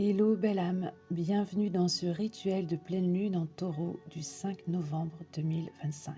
Hello belle âme, bienvenue dans ce rituel de pleine lune en taureau du 5 novembre 2025.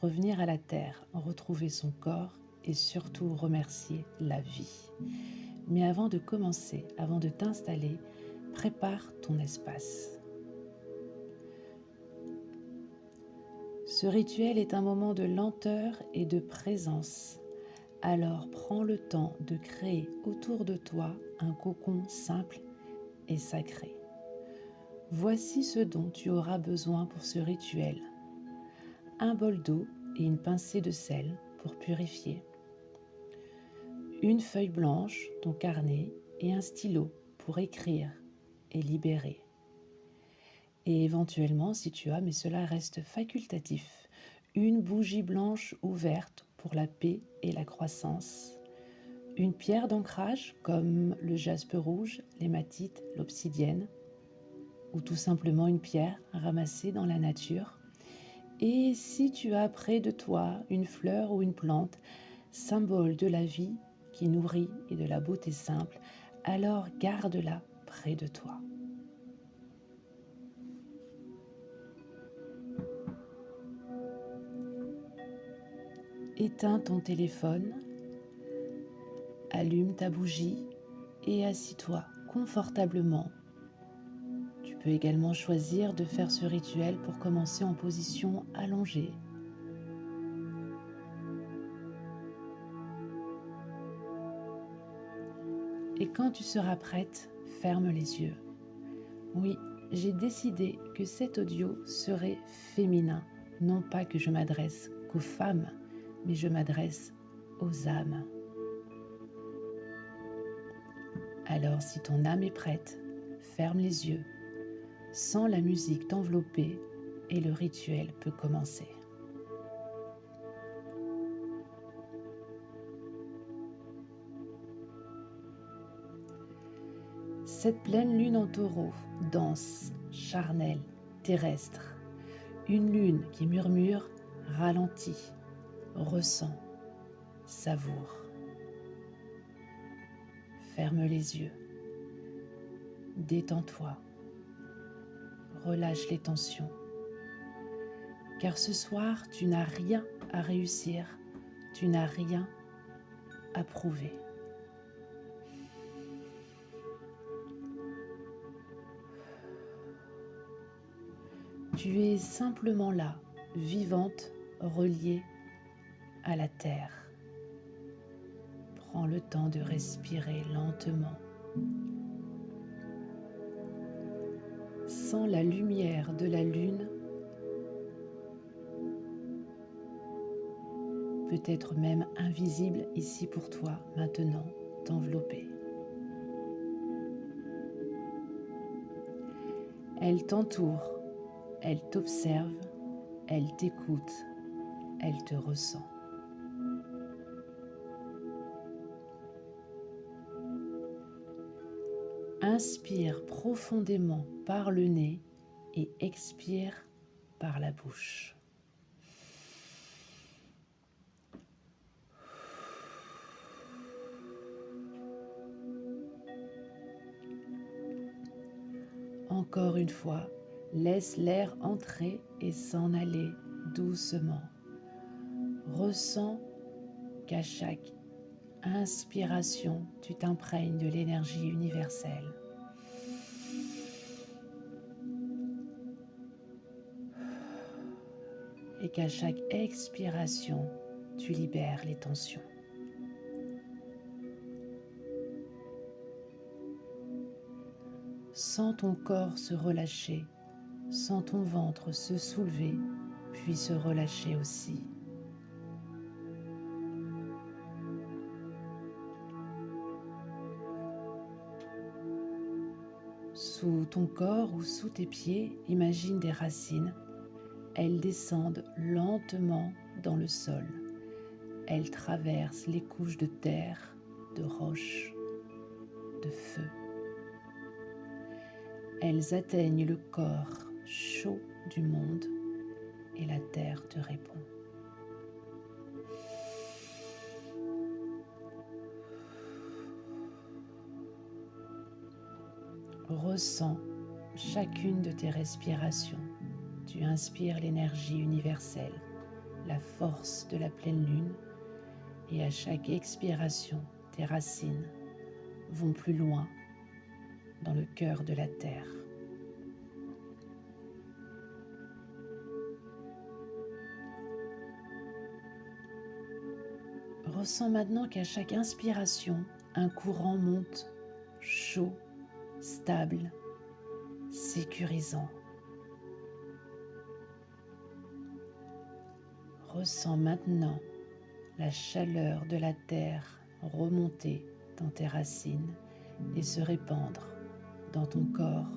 Revenir à la terre, retrouver son corps et surtout remercier la vie. Mais avant de commencer, avant de t'installer, prépare ton espace. Ce rituel est un moment de lenteur et de présence. Alors prends le temps de créer autour de toi un cocon simple et sacré. Voici ce dont tu auras besoin pour ce rituel. Un bol d'eau et une pincée de sel pour purifier. Une feuille blanche, ton carnet et un stylo pour écrire et libérer. Et éventuellement, si tu as, mais cela reste facultatif, une bougie blanche ouverte pour la paix et la croissance. Une pierre d'ancrage comme le jaspe rouge, l'hématite, l'obsidienne, ou tout simplement une pierre ramassée dans la nature. Et si tu as près de toi une fleur ou une plante, symbole de la vie qui nourrit et de la beauté simple, alors garde-la près de toi. Éteins ton téléphone, allume ta bougie et assis-toi confortablement. Tu peux également choisir de faire ce rituel pour commencer en position allongée. Et quand tu seras prête, ferme les yeux. Oui, j'ai décidé que cet audio serait féminin. Non pas que je m'adresse qu'aux femmes, mais je m'adresse aux âmes. Alors si ton âme est prête, ferme les yeux, sens la musique t'envelopper et le rituel peut commencer. Cette pleine lune en taureau, dense, charnelle, terrestre, une lune qui murmure, ralentit, ressent, savoure. Ferme les yeux, détends-toi, relâche les tensions, car ce soir tu n'as rien à réussir, tu n'as rien à prouver. Tu es simplement là, vivante, reliée à la terre. Prends le temps de respirer lentement. Sens la lumière de la lune, peut-être même invisible ici pour toi maintenant, t'envelopper. Elle t'entoure, elle t'observe, elle t'écoute, elle te ressent. Inspire profondément par le nez et expire par la bouche. Encore une fois, laisse l'air entrer et s'en aller doucement. Ressens qu'à chaque inspiration, tu t'imprègnes de l'énergie universelle. Et qu'à chaque expiration, tu libères les tensions. Sens ton corps se relâcher, sens ton ventre se soulever, puis se relâcher aussi. Sous ton corps ou sous tes pieds, imagine des racines. Elles descendent lentement dans le sol. Elles traversent les couches de terre, de roches, de feu. Elles atteignent le corps chaud du monde et la terre te répond. Ressens chacune de tes respirations. Tu inspires l'énergie universelle, la force de la pleine lune, et à chaque expiration, tes racines vont plus loin dans le cœur de la terre. Ressens maintenant qu'à chaque inspiration, un courant monte, chaud, stable, sécurisant. Ressens maintenant la chaleur de la terre remonter dans tes racines et se répandre dans ton corps,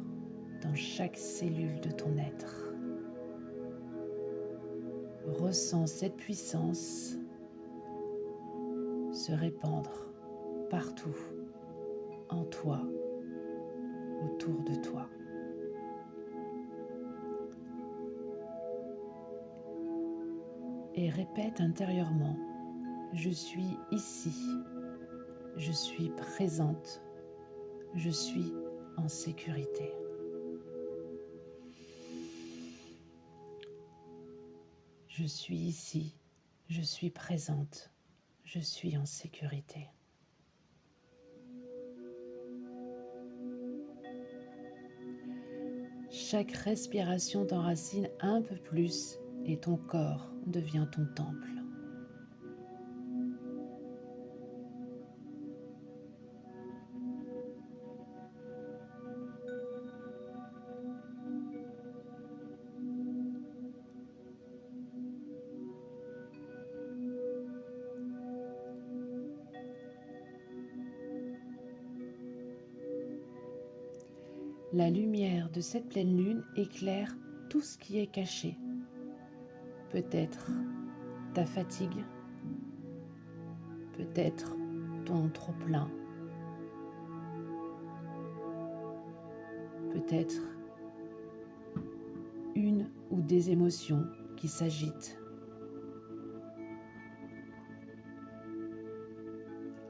dans chaque cellule de ton être. Ressens cette puissance se répandre partout, en toi, autour de toi. Et répète intérieurement, je suis ici, je suis présente, je suis en sécurité. Je suis ici, je suis présente, je suis en sécurité. Chaque respiration t'enracine un peu plus et ton corps devient ton temple. La lumière de cette pleine lune éclaire tout ce qui est caché. Peut-être ta fatigue, peut-être ton trop-plein, peut-être une ou des émotions qui s'agitent.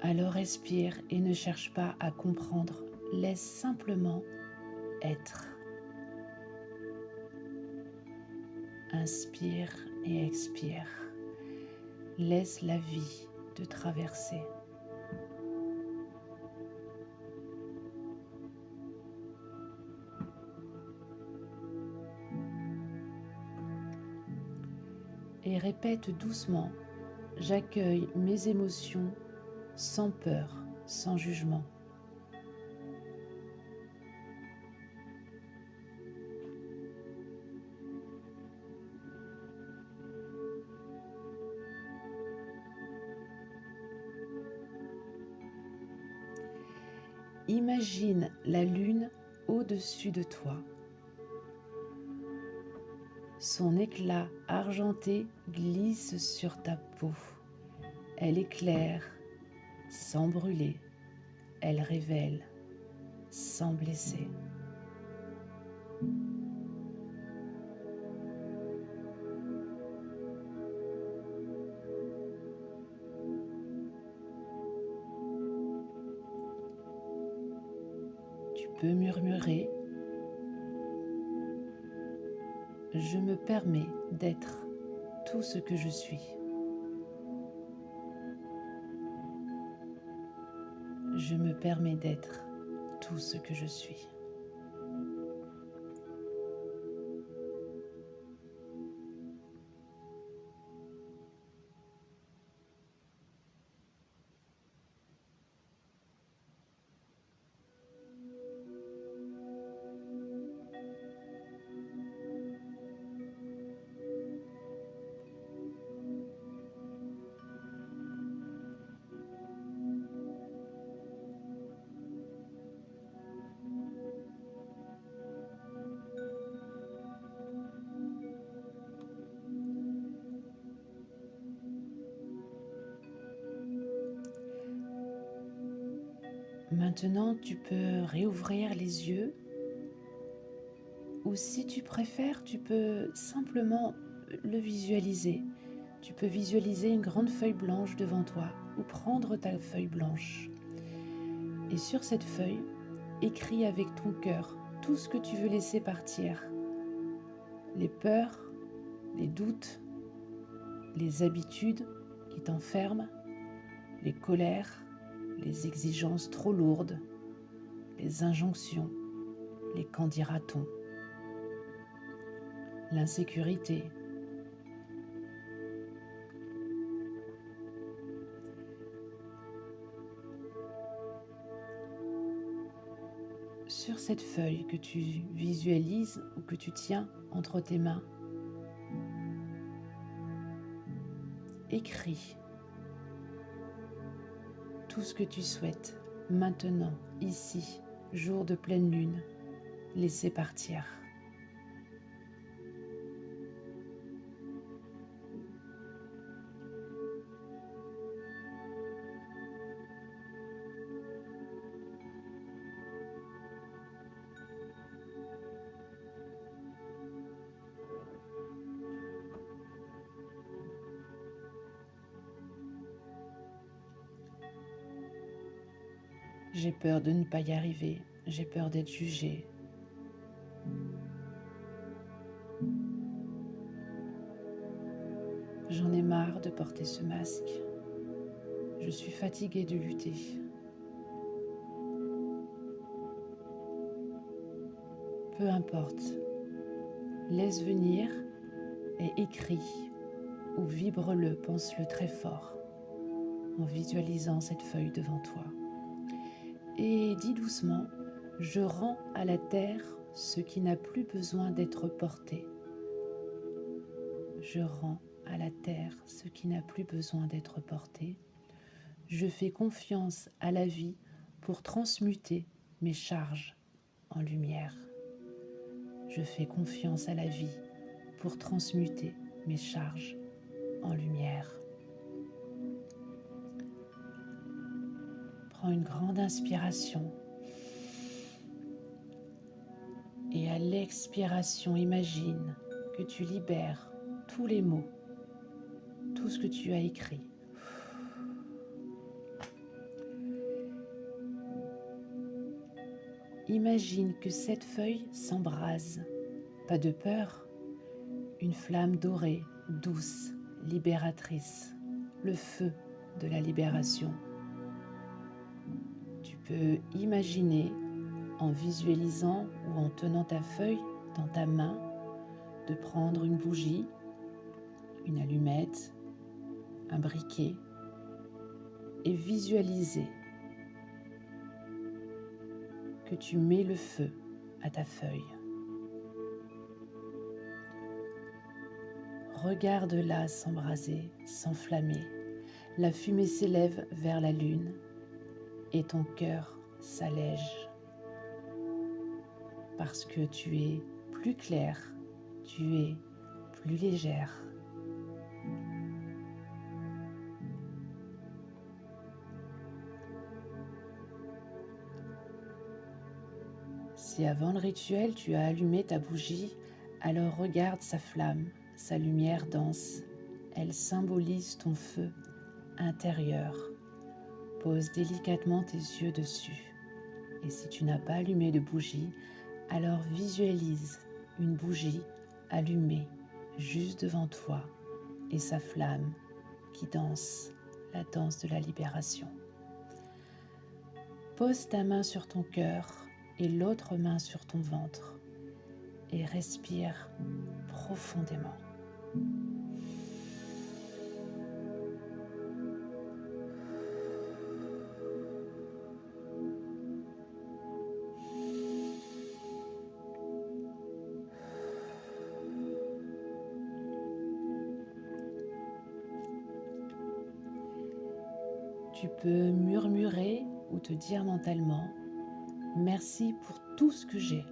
Alors respire et ne cherche pas à comprendre, laisse simplement être. Inspire et expire. Laisse la vie te traverser. Et répète doucement, j'accueille mes émotions sans peur, sans jugement. Imagine la lune au-dessus de toi. Son éclat argenté glisse sur ta peau. Elle éclaire sans brûler. Elle révèle sans blesser. Tu peux murmurer, je me permets d'être tout ce que je suis. Je me permets d'être tout ce que je suis. Maintenant, tu peux réouvrir les yeux ou si tu préfères, tu peux simplement le visualiser. Tu peux visualiser une grande feuille blanche devant toi ou prendre ta feuille blanche. Et sur cette feuille, écris avec ton cœur tout ce que tu veux laisser partir. Les peurs, les doutes, les habitudes qui t'enferment, les colères, les exigences trop lourdes, les injonctions, les qu'en dira-t-on, l'insécurité. Sur cette feuille que tu visualises ou que tu tiens entre tes mains, écris tout ce que tu souhaites maintenant, ici, jour de pleine lune, laisser partir. J'ai peur de ne pas y arriver, j'ai peur d'être jugée. J'en ai marre de porter ce masque. Je suis fatiguée de lutter. Peu importe, laisse venir et écris ou vibre-le, pense-le très fort en visualisant cette feuille devant toi. Et dis doucement, je rends à la terre ce qui n'a plus besoin d'être porté. Je rends à la terre ce qui n'a plus besoin d'être porté. Je fais confiance à la vie pour transmuter mes charges en lumière. Je fais confiance à la vie pour transmuter mes charges en lumière. Prends une grande inspiration et à l'expiration, imagine que tu libères tous les mots, tout ce que tu as écrit. Imagine que cette feuille s'embrase, pas de peur, une flamme dorée, douce, libératrice, le feu de la libération. Tu peux imaginer, en visualisant ou en tenant ta feuille dans ta main, de prendre une bougie, une allumette, un briquet et visualiser que tu mets le feu à ta feuille. Regarde-la s'embraser, s'enflammer. La fumée s'élève vers la lune et ton cœur s'allège parce que tu es plus clair, tu es plus légère. Si avant le rituel tu as allumé ta bougie, alors regarde sa flamme, sa lumière dense. Elle symbolise ton feu intérieur. Pose délicatement tes yeux dessus. Et si tu n'as pas allumé de bougie, alors visualise une bougie allumée juste devant toi et sa flamme qui danse, la danse de la libération. Pose ta main sur ton cœur et l'autre main sur ton ventre et respire profondément. Tu peux murmurer ou te dire mentalement « Merci pour tout ce que j'ai.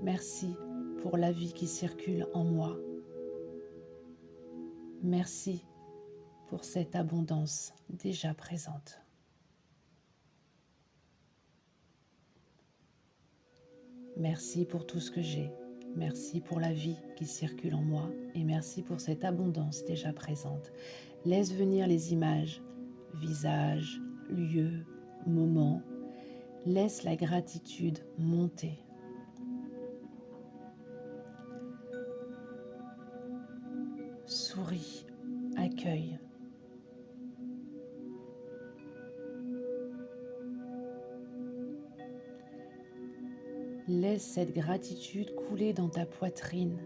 Merci pour la vie qui circule en moi. Merci pour cette abondance déjà présente. » Merci pour tout ce que j'ai. Merci pour la vie qui circule en moi et merci pour cette abondance déjà présente. Laisse venir les images, visages, lieux, moment, laisse la gratitude monter. Souris, accueille. Laisse cette gratitude couler dans ta poitrine.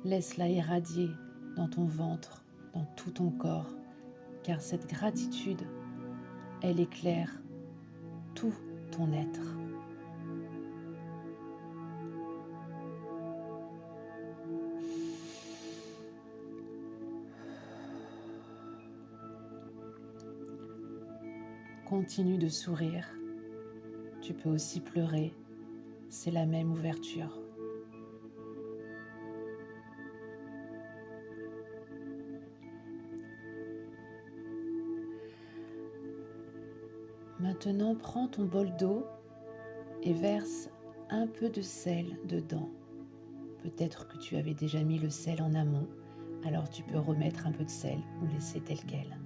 Laisse-la irradier dans ton ventre, dans tout ton corps, car cette gratitude, elle éclaire tout ton être. Continue de sourire. Tu peux aussi pleurer. C'est la même ouverture. Maintenant, prends ton bol d'eau et verse un peu de sel dedans. Peut-être que tu avais déjà mis le sel en amont, alors tu peux remettre un peu de sel ou laisser tel quel.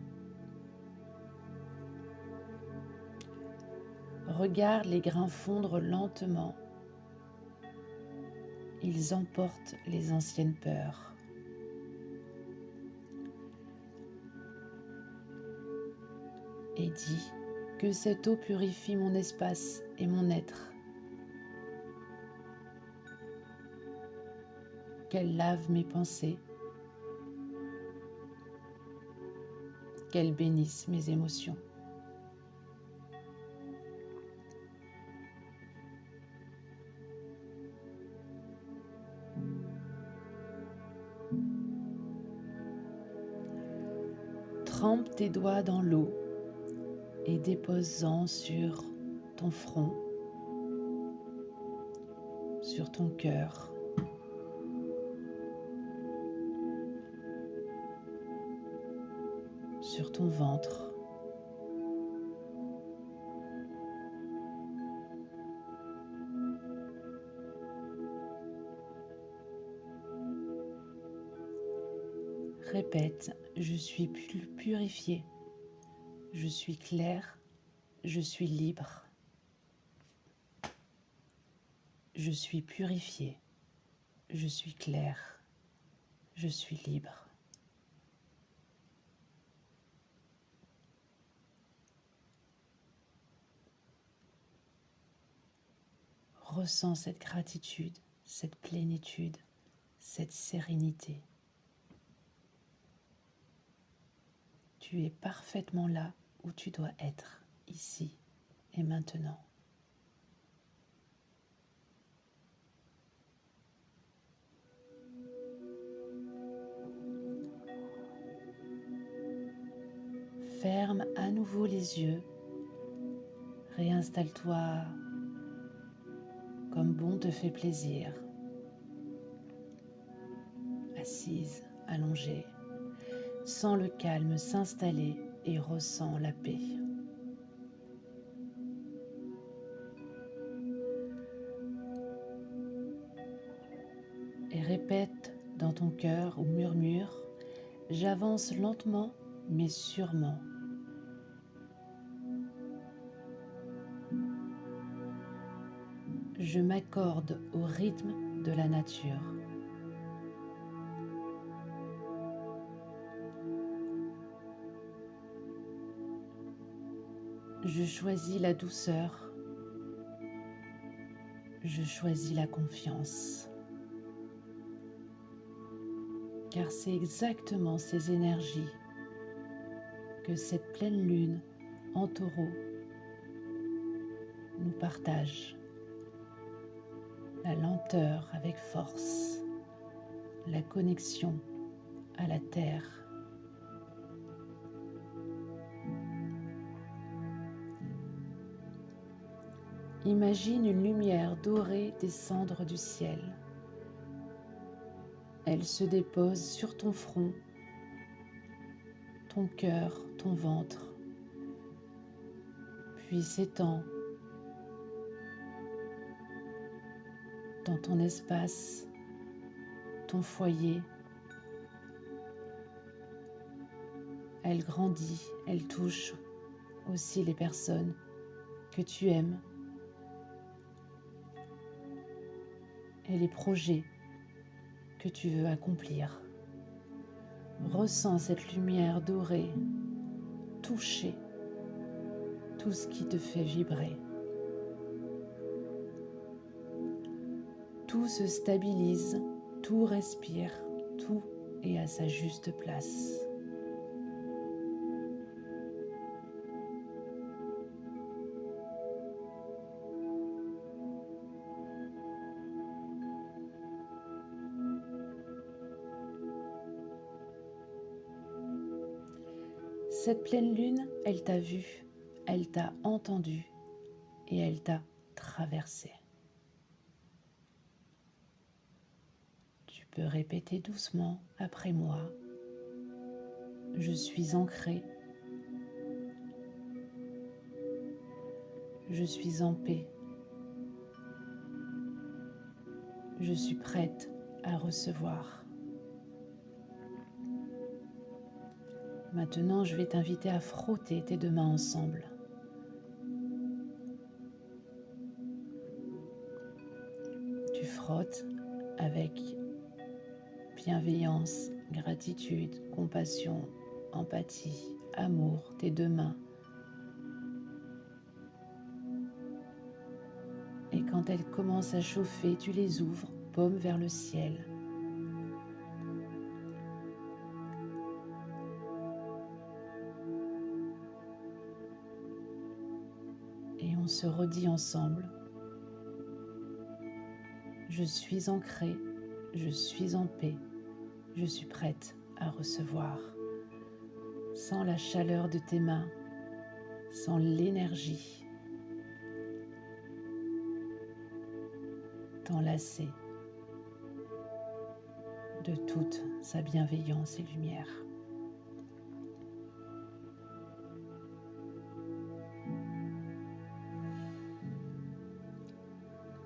Regarde les grains fondre lentement. Ils emportent les anciennes peurs. Et dis que cette eau purifie mon espace et mon être. Qu'elle lave mes pensées. Qu'elle bénisse mes émotions. Trempe tes doigts dans l'eau et dépose-en sur ton front, sur ton cœur, sur ton ventre. Répète, je suis purifié, je suis clair, je suis libre. Je suis purifié, je suis clair, je suis libre. Ressens cette gratitude, cette plénitude, cette sérénité. Tu es parfaitement là où tu dois être, ici et maintenant. Ferme à nouveau les yeux. Réinstalle-toi comme bon te fait plaisir. Assise, allongée. Sens le calme s'installer et ressens la paix. Et répète dans ton cœur ou murmure, j'avance lentement mais sûrement. Je m'accorde au rythme de la nature. Je choisis la douceur. Je choisis la confiance. Car c'est exactement ces énergies que cette pleine lune en taureau nous partage. La lenteur avec force, la connexion à la terre. Imagine une lumière dorée descendre du ciel. Elle se dépose sur ton front, ton cœur, ton ventre, puis s'étend dans ton espace, ton foyer. Elle grandit, elle touche aussi les personnes que tu aimes et les projets que tu veux accomplir. Ressens cette lumière dorée toucher tout ce qui te fait vibrer. Tout se stabilise, tout respire, tout est à sa juste place. Cette pleine lune, elle t'a vu, elle t'a entendu et elle t'a traversé. Tu peux répéter doucement après moi. Je suis ancrée. Je suis en paix. Je suis prête à recevoir. Maintenant, je vais t'inviter à frotter tes deux mains ensemble. Tu frottes avec bienveillance, gratitude, compassion, empathie, amour, tes deux mains. Et quand elles commencent à chauffer, tu les ouvres, paume vers le ciel. Et on se redit ensemble. Je suis ancrée, je suis en paix, je suis prête à recevoir. Sens la chaleur de tes mains, sens l'énergie t'enlacer de toute sa bienveillance et lumière.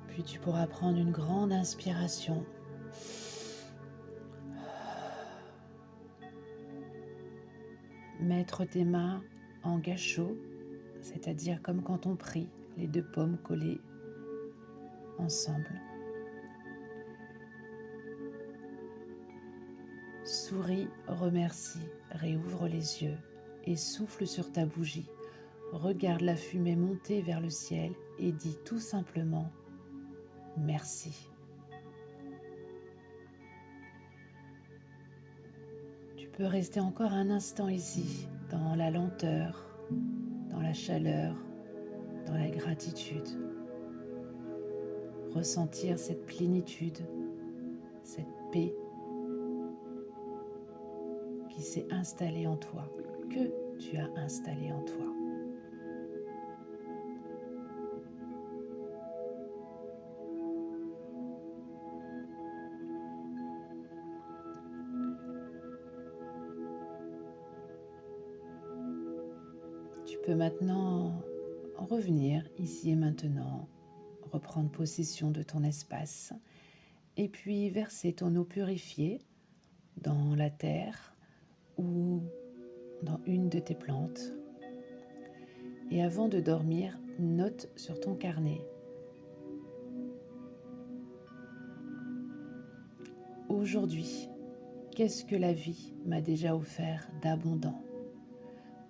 Puis tu pourras prendre une grande inspiration. Mettre tes mains en gâchot, c'est-à-dire comme quand on prie, les deux paumes collées ensemble. Souris, remercie, réouvre les yeux et souffle sur ta bougie. Regarde la fumée monter vers le ciel et dis tout simplement merci. Tu peux rester encore un instant ici, dans la lenteur, dans la chaleur, dans la gratitude. Ressentir cette plénitude, cette paix qui s'est installée en toi, que tu as installée en toi. Tu peux maintenant revenir ici et maintenant, reprendre possession de ton espace et puis verser ton eau purifiée dans la terre ou dans une de tes plantes. Et avant de dormir, note sur ton carnet: aujourd'hui, qu'est-ce que la vie m'a déjà offert d'abondant?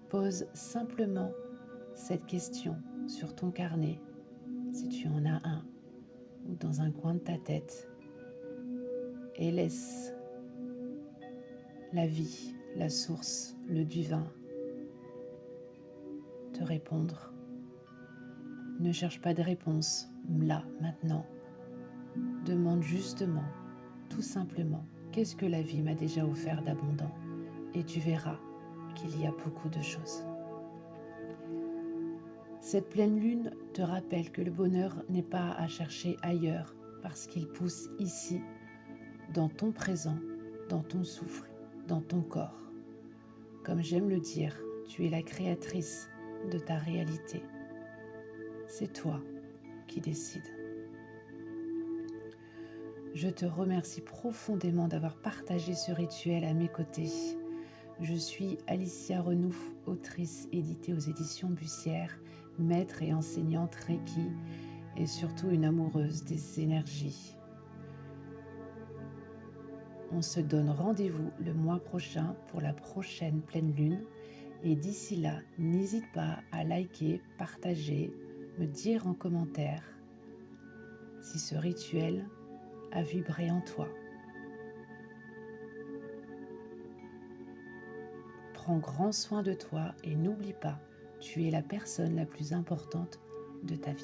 Pose simplement cette question sur ton carnet, si tu en as un, ou dans un coin de ta tête, et laisse la vie, la source, le divin te répondre. Ne cherche pas de réponse là, maintenant. Demande justement, tout simplement, qu'est-ce que la vie m'a déjà offert d'abondant? Et tu verras qu'il y a beaucoup de choses. Cette pleine lune te rappelle que le bonheur n'est pas à chercher ailleurs parce qu'il pousse ici, dans ton présent, dans ton souffle, dans ton corps. Comme j'aime le dire, tu es la créatrice de ta réalité. C'est toi qui décides. Je te remercie profondément d'avoir partagé ce rituel à mes côtés. Je suis Alicia Renouf, autrice éditée aux éditions Bussière, maître et enseignante Reiki et surtout une amoureuse des énergies. On se donne rendez-vous le mois prochain pour la prochaine pleine lune et d'ici là, n'hésite pas à liker, partager, me dire en commentaire si ce rituel a vibré en toi. Prends grand soin de toi et n'oublie pas, tu es la personne la plus importante de ta vie.